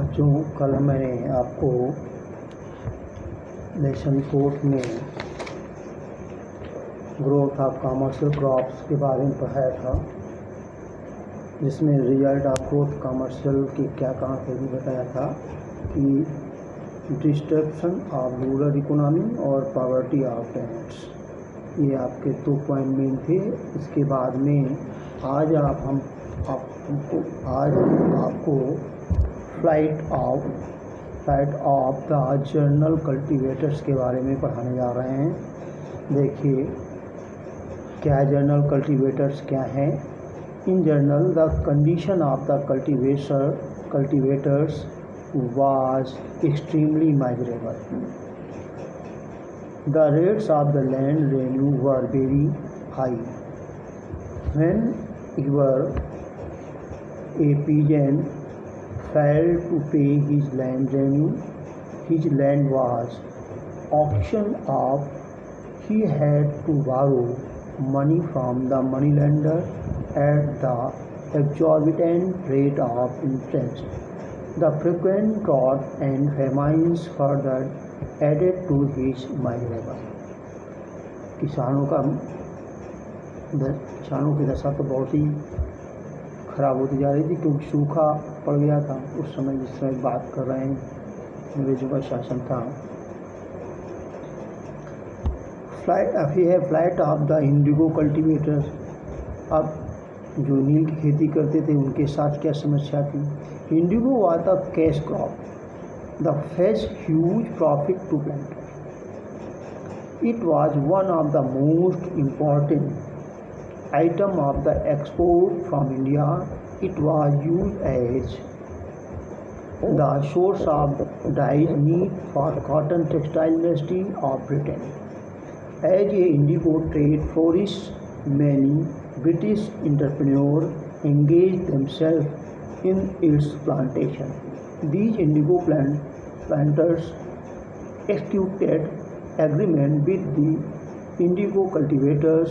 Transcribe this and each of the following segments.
बच्चों, कल मैंने आपको लेसन कोर्स में ग्रोथ ऑफ कमर्शियल क्रॉप्स के बारे में पढ़ाया था, जिसमें रिजल्ट ऑफ ग्रोथ कमर्शियल के क्या कहाँ थे भी बताया था कि डिस्ट्रक्शन ऑफ रूरल इकोनॉमी और पॉवर्टी ऑफ टेनेंट्स, ये आपके 2 पॉइंट मेन थे। इसके बाद में आज हम आपको flight of the journal cultivators के बारे में पढ़ाने जा रहे हैं। देखिए क्या जर्नल कल्टीवेटर्स क्या हैं। In general the condition of the cultivators was extremely miserable. The rates of the land revenue were very high. Whenever a peasant failed to pay his land revenue, his land was auctioned off. He had to borrow money from the moneylender at the exorbitant rate of interest. The frequent drought and famines further added to his miserable. किसानों की दशा तो बहुत ही खराब होती जा रही थी, क्योंकि सूखा पड़ गया था उस समय, जिस समय बात कर रहे हैं, अंग्रेजों का शासन था। Flight of the Indigo cultivators. अब जो नील की खेती करते थे उनके साथ क्या समस्या थी। Indigo was the cash crop, the fetch huge profit to planter. It was one of the most important item of the export from India. It was used as the source of dyes need for cotton textile industry of Britain. As a indigo trade flourish, many British entrepreneurs engaged themselves in its plantation. These indigo planters executed agreement with the indigo cultivators,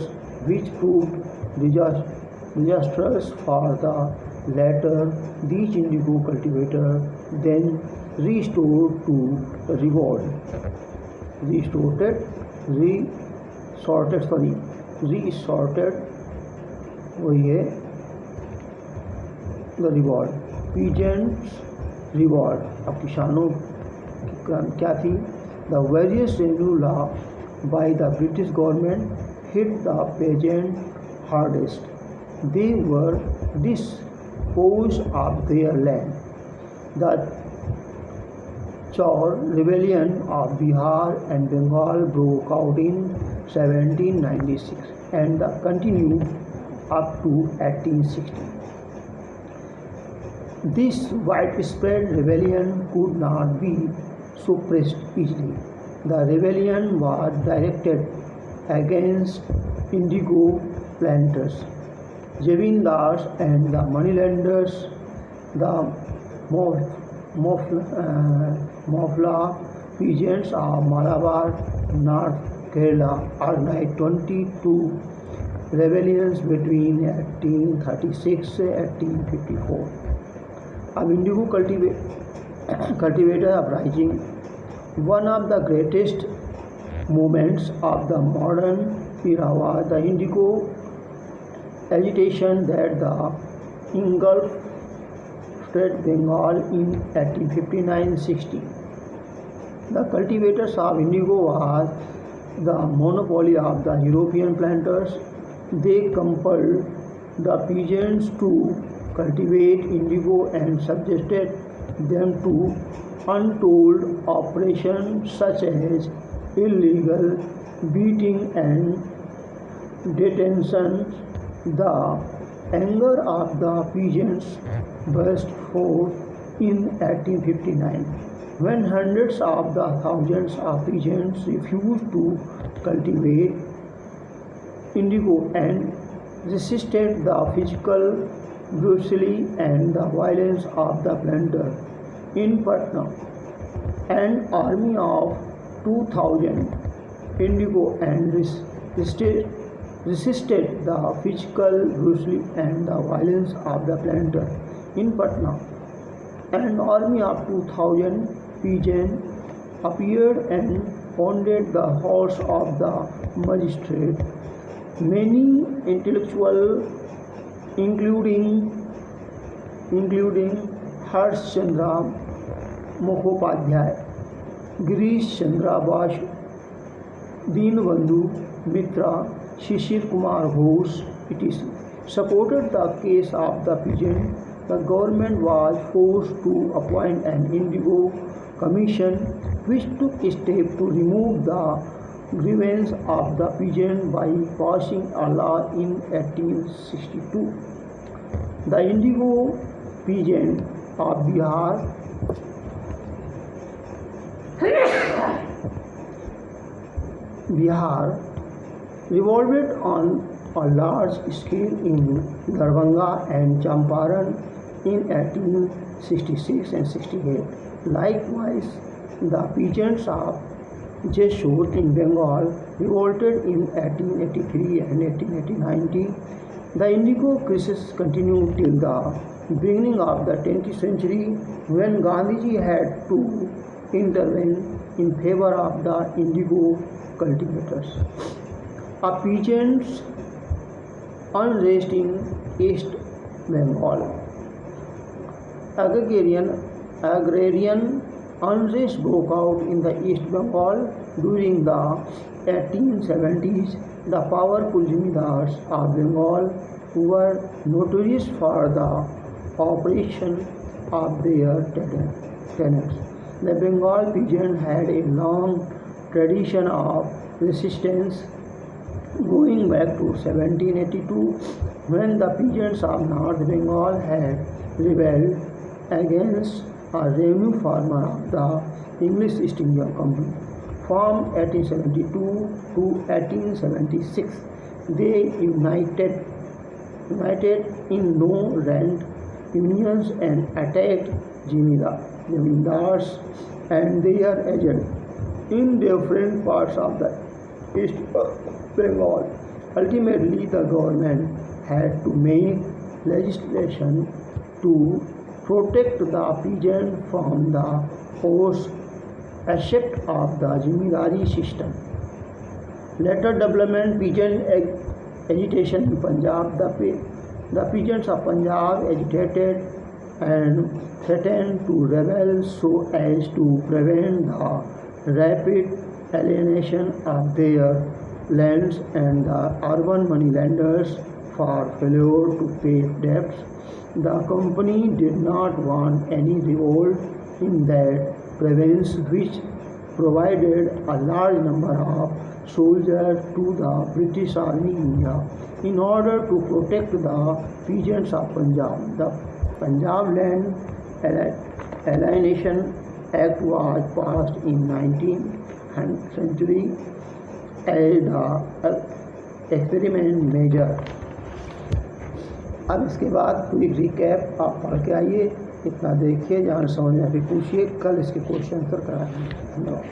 which proved disastrous for the latter. These indigo cultivators then resorted वही है the reward, peasants reward. अब किसानों की क्या थी। The various revenue law by the British government hit the peasant hardest. They were disposed of their land. The Chaur rebellion of Bihar and Bengal broke out in 1796 and continued up to 1860. This widespread rebellion could not be suppressed easily. The rebellion was directed against indigo planters, zamindars and the moneylenders. The Mofla peasants of Malabar, North Kerala organized 22 rebellions between 1836 and 1854. अब Indigo cultivator uprising, one of the greatest movements of the modern era was the indigo agitation that engulfed Bengal in 1859-60. The cultivators of indigo was the monopoly of the European planters. They compelled the peasants to cultivate indigo and subjected them to untold operations such as illegal beating and detentions. The anger of the peasants burst forth in 1859 when hundreds of the thousands of peasants refused to cultivate indigo and resisted the physical brutality and the violence of the planter. In Patna, an army of 2,000 indigo and resisted the physical brutality and the violence of the planter. In Patna, An army of 2,000 pigeons appeared and pounded the halls of the magistrate. Many intellectuals, including Harsh Chandra Mukhopadhyay, Girish Chandra Basu, Dinbandhu Mitra, Shishir Kumar Ghosh, etc., supported the case of the pigeon. The government was forced to appoint an Indigo Commission, which took steps to remove the grievance of the pigeon by passing a law in 1862. The Indigo Pigeon of Bihar revolted on a large scale in Darbhanga and Champaran in 1866 and 68. Likewise, the peasants of Jeshore in Bengal revolted in 1883 and 1890. The Indigo crisis continued till the beginning of the 20th century, when Gandhiji had to intervene in favor of the indigo cultivators. A peasants' unrest in East Bengal. Agrarian unrest broke out in the East Bengal during the 1870s. The powerful Zamindars of Bengal, who were notorious for the oppression of their tenants. The Bengal peasant had a long tradition of resistance going back to 1782, when the peasants of North Bengal had rebelled against a revenue farmer of the English East India Company. From 1872 to 1876, they united in no-rent unions and attacked Zamindars and their agents in different parts of the East Bengal. Ultimately, the government had to make legislation to protect the peasant from the forced accept of the Zamindari system. Later development, peasant agitation in Punjab. The peasants of Punjab agitated and threatened to rebel so as to prevent the rapid alienation of their lands, and the urban moneylenders for failure to pay debts. The company did not want any revolt in that province, which provided a large number of soldiers to the British Army India in order to protect the peasants of Punjab. The Punjab Land Alienation Act was passed in 19th century as the experiment measure. अब इसके बाद quick recap आप पढ़ के आइए, इतना देखिए, जहाँ समझ में फिर पूछिए, कल इसके क्वेश्चन आंसर कराएंगे। धन्यवाद।